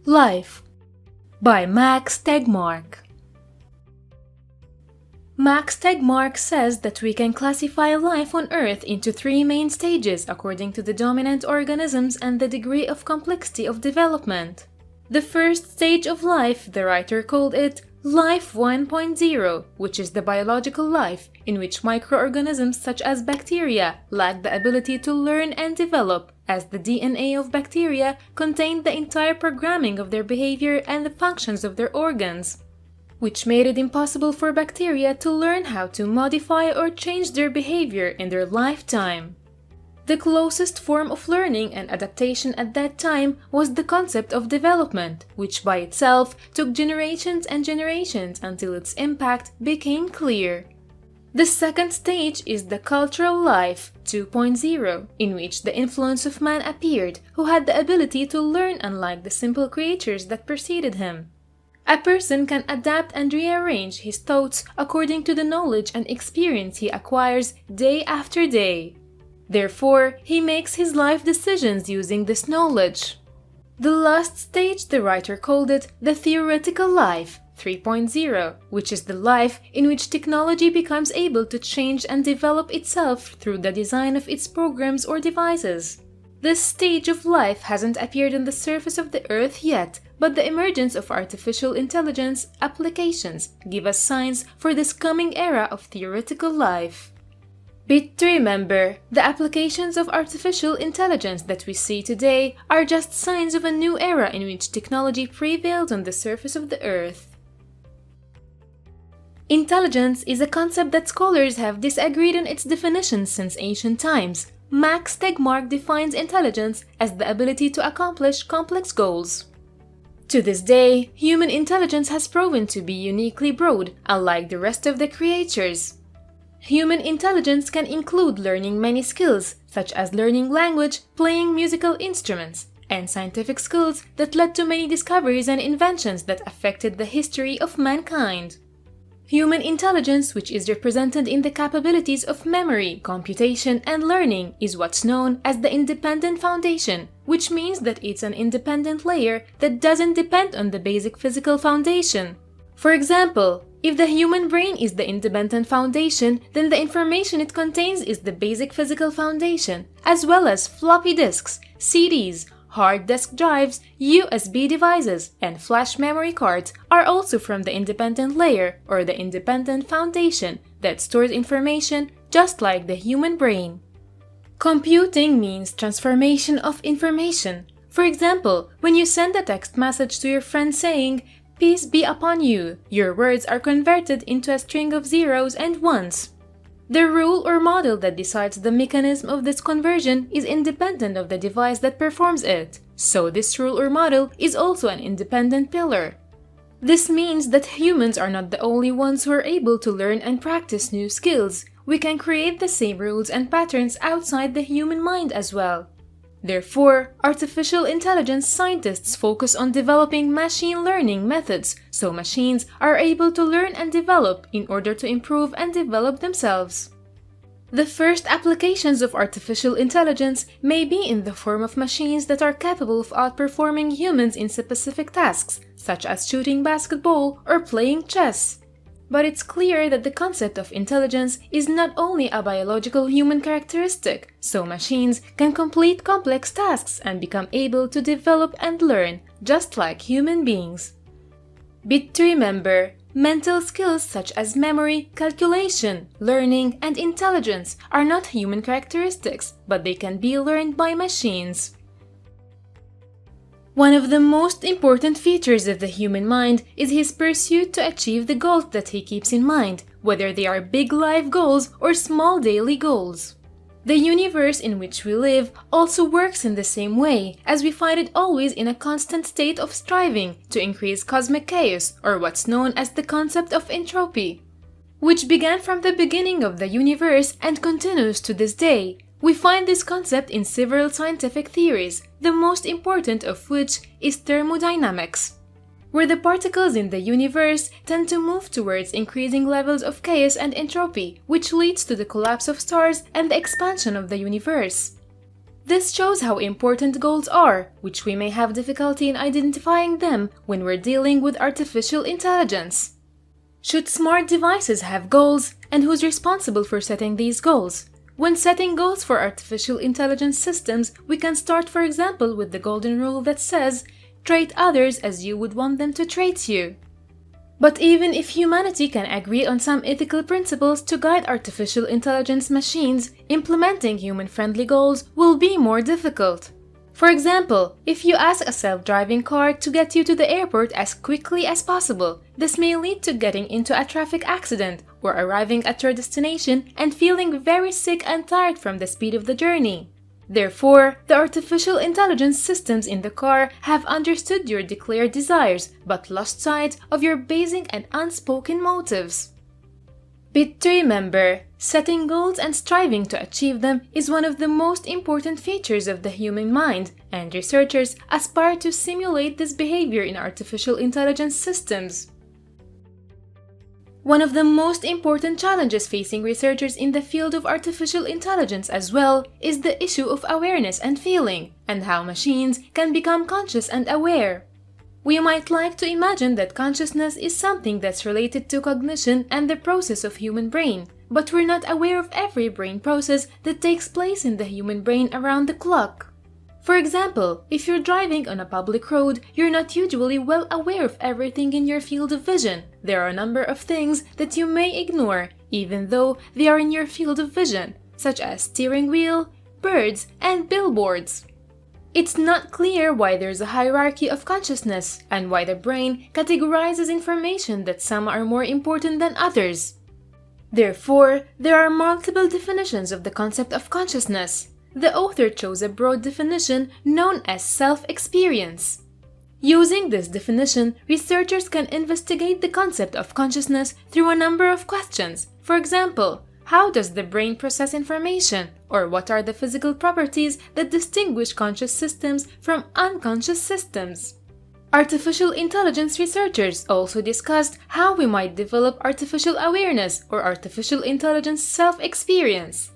Life by Max Tegmark. Max Tegmark says that we can classify life on Earth into three main stages according to the dominant organisms and the degree of complexity of development. The first stage of life, the writer called it Life 1.0, which is the biological life, in which microorganisms such as bacteria lack the ability to learn and develop, as the DNA of bacteria contained the entire programming of their behavior and the functions of their organs, which made it impossible for bacteria to learn how to modify or change their behavior in their lifetime. The closest form of learning and adaptation at that time was the concept of development, which by itself took generations and generations until its impact became clear. The second stage is the cultural life 2.0, in which the influence of man appeared, who had the ability to learn unlike the simple creatures that preceded him. A person can adapt and rearrange his thoughts according to the knowledge and experience he acquires day after day. Therefore, he makes his life decisions using this knowledge. The last stage, the writer called it the theoretical life 3.0, which is the life in which technology becomes able to change and develop itself through the design of its programs or devices. This stage of life hasn't appeared on the surface of the Earth yet, but the emergence of artificial intelligence applications give us signs for this coming era of theoretical life. Bit to remember, the applications of artificial intelligence that we see today are just signs of a new era in which technology prevails on the surface of the Earth. Intelligence is a concept that scholars have disagreed on its definition since ancient times. Max Tegmark defines intelligence as the ability to accomplish complex goals. To this day, human intelligence has proven to be uniquely broad, unlike the rest of the creatures. Human intelligence can include learning many skills, such as learning language, playing musical instruments, and scientific skills that led to many discoveries and inventions that affected the history of mankind. Human intelligence, which is represented in the capabilities of memory, computation, and learning, is what's known as the independent foundation, which means that it's an independent layer that doesn't depend on the basic physical foundation. For example, if the human brain is the independent foundation, then the information it contains is the basic physical foundation, as well as floppy disks, CDs, hard disk drives, USB devices, and flash memory cards are also from the independent layer or the independent foundation that stores information just like the human brain. Computing means transformation of information. For example, when you send a text message to your friend saying, "Peace be upon you," your words are converted into a string of zeros and ones. The rule or model that decides the mechanism of this conversion is independent of the device that performs it, so this rule or model is also an independent pillar. This means that humans are not the only ones who are able to learn and practice new skills. We can create the same rules and patterns outside the human mind as well. Therefore, artificial intelligence scientists focus on developing machine learning methods so machines are able to learn and develop in order to improve and develop themselves. The first applications of artificial intelligence may be in the form of machines that are capable of outperforming humans in specific tasks, such as shooting basketball or playing chess. But it's clear that the concept of intelligence is not only a biological human characteristic, so machines can complete complex tasks and become able to develop and learn, just like human beings. Bit to remember, mental skills such as memory, calculation, learning, and intelligence are not human characteristics, but they can be learned by machines. One of the most important features of the human mind is his pursuit to achieve the goals that he keeps in mind, whether they are big life goals or small daily goals. The universe in which we live also works in the same way, as we find it always in a constant state of striving to increase cosmic chaos, or what's known as the concept of entropy, which began from the beginning of the universe and continues to this day. We find this concept in several scientific theories, the most important of which is thermodynamics, where the particles in the universe tend to move towards increasing levels of chaos and entropy, which leads to the collapse of stars and the expansion of the universe. This shows how important goals are, which we may have difficulty in identifying them when we're dealing with artificial intelligence. Should smart devices have goals, and who's responsible for setting these goals? When setting goals for artificial intelligence systems, we can start, for example, with the golden rule that says, treat others as you would want them to treat you. But even if humanity can agree on some ethical principles to guide artificial intelligence machines, implementing human-friendly goals will be more difficult. For example, if you ask a self-driving car to get you to the airport as quickly as possible, this may lead to getting into a traffic accident or arriving at your destination and feeling very sick and tired from the speed of the journey. Therefore, the artificial intelligence systems in the car have understood your declared desires but lost sight of your basic and unspoken motives. Bit to remember, setting goals and striving to achieve them is one of the most important features of the human mind, and researchers aspire to simulate this behavior in artificial intelligence systems. One of the most important challenges facing researchers in the field of artificial intelligence as well is the issue of awareness and feeling, and how machines can become conscious and aware. We might like to imagine that consciousness is something that's related to cognition and the process of human brain, but we're not aware of every brain process that takes place in the human brain around the clock. For example, if you're driving on a public road, you're not usually well aware of everything in your field of vision. There are a number of things that you may ignore, even though they are in your field of vision, such as steering wheel, birds, and billboards. It's not clear why there's a hierarchy of consciousness and why the brain categorizes information that some are more important than others. Therefore, there are multiple definitions of the concept of consciousness. The author chose a broad definition known as self-experience. Using this definition, researchers can investigate the concept of consciousness through a number of questions. For example, how does the brain process information? Or what are the physical properties that distinguish conscious systems from unconscious systems? Artificial intelligence researchers also discussed how we might develop artificial awareness or artificial intelligence self-experience.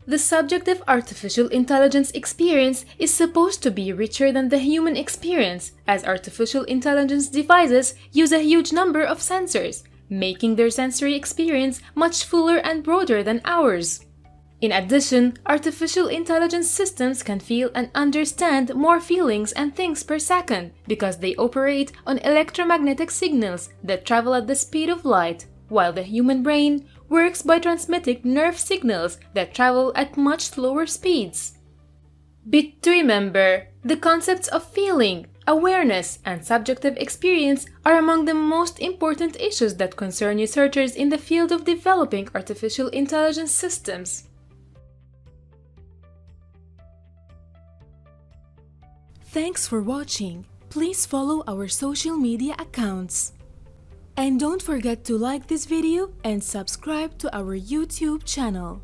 The subjective artificial intelligence experience is supposed to be richer than the human experience, as artificial intelligence devices use a huge number of sensors, making their sensory experience much fuller and broader than ours. In addition, artificial intelligence systems can feel and understand more feelings and things per second because they operate on electromagnetic signals that travel at the speed of light, while the human brain works by transmitting nerve signals that travel at much slower speeds. Bit to remember, the concepts of feeling, awareness, and subjective experience are among the most important issues that concern researchers in the field of developing artificial intelligence systems. Thanks for watching. Please follow our social media accounts. And don't forget to like this video and subscribe to our YouTube channel.